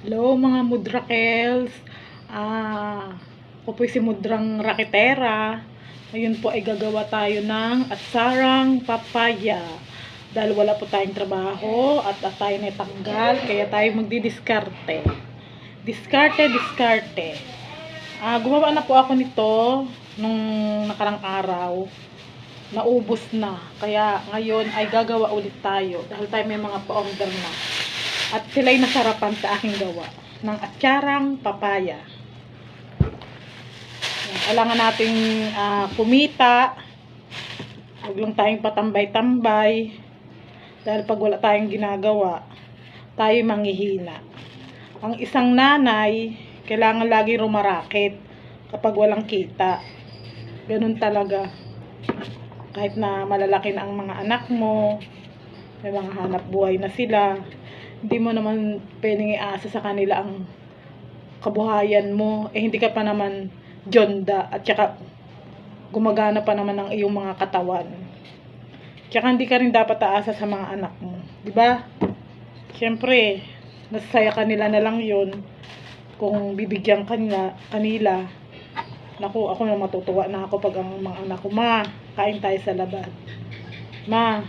Hello mga mudrakels. Ako po si Mudrang Raketera. Ngayon po ay gagawa tayo ng atsarang papaya. Dahil wala po tayong trabaho at tayo na tanggal, kaya tayo magdidiskarte. Diskarte. Gumawa na po ako nito nung nakarang araw. Naubos na. Kaya ngayon ay gagawa ulit tayo dahil tayo may mga pa-order na. At sila'y nasarapan sa aking gawa ng atsarang papaya. Kailangan nating kumita. Huwag lang tayong patambay-tambay. Dahil pag wala tayong ginagawa, tayo manghihina. Ang isang nanay, kailangan lagi rumarakit kapag walang kita. Ganun talaga. Kahit na malalaki na ang mga anak mo, may mga hanap buhay na sila, hindi mo naman pwedeng iasa sa kanila ang kabuhayan mo. Hindi ka pa naman jonda at saka gumagana pa naman ang iyong mga katawan. Tsaka hindi ka rin dapat aasa sa mga anak mo. Diba? Siyempre, nasaya kanila na lang yun. Kung bibigyan kanila, naku, ako na matutuwa na ako pag ang mga anak ko, ma, kain tayo sa labas. Ma,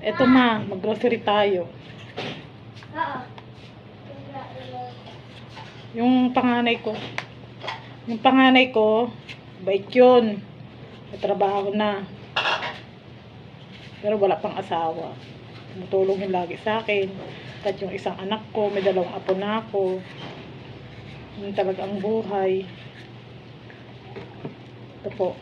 eto ma, mag-grocery tayo. Yung panganay ko, bait yun. May trabaho na. Pero wala pang asawa. Tumutulong yun lagi sa akin. At yung isang anak ko, may 2 apo na ako. Yun talaga ang buhay. Ito po.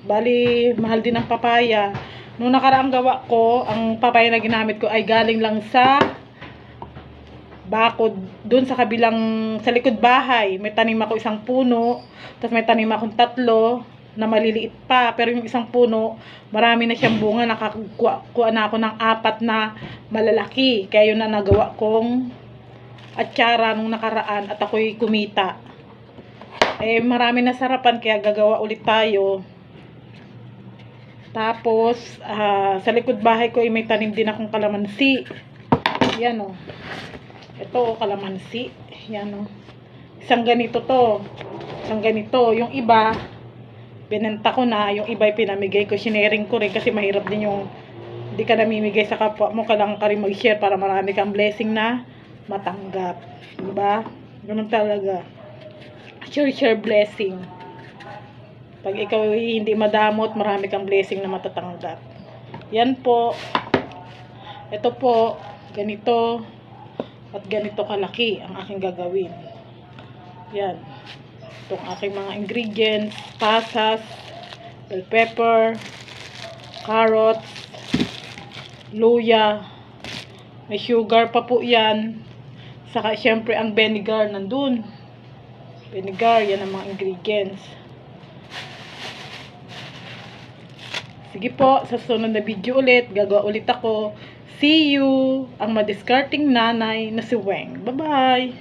Bali, mahal din ang papaya. Nung nakaraang gawa ko, ang papaya na ginamit ko ay galing lang sa bakod. Doon sa kabilang, sa likod bahay. May tanim ako 1 puno. Tapos may tanim akong 3 na maliliit pa. Pero yung 1 puno, marami na siyang bunga. Nakakuha na ako ng 4 na malalaki. Kaya yun na nagawa kong atsara nung nakaraan at ako'y kumita. Marami na sarapan kaya gagawa ulit tayo. Tapos, sa likod bahay ko ay may tanim din akong kalamansi. Yan o. Ito, kalamansi. Yan o. Isang ganito to. Isang ganito. Yung iba, binenta ko na. Yung iba ay pinamigay ko. Sharing ko rin kasi mahirap din yung hindi ka namimigay sa kapwa mo. Kailangan ka rin mag-share para marami kang blessing na matanggap. Diba? Ganun talaga. Share blessing. Pag ikaw hindi madamot, marami kang blessing na matatanggap. Yan po. Ito po, ganito at ganito kalaki ang aking gagawin. Yan. Itong aking mga ingredients, pasas, bell pepper, carrots, luya, may sugar pa po yan. Saka syempre ang vinegar nandun. Vinegar, yan ang mga ingredients. Sige po, sa sunod na video ulit, gagawa ulit ako. See you! Ang madiscarding nanay na si Weng. Bye-bye!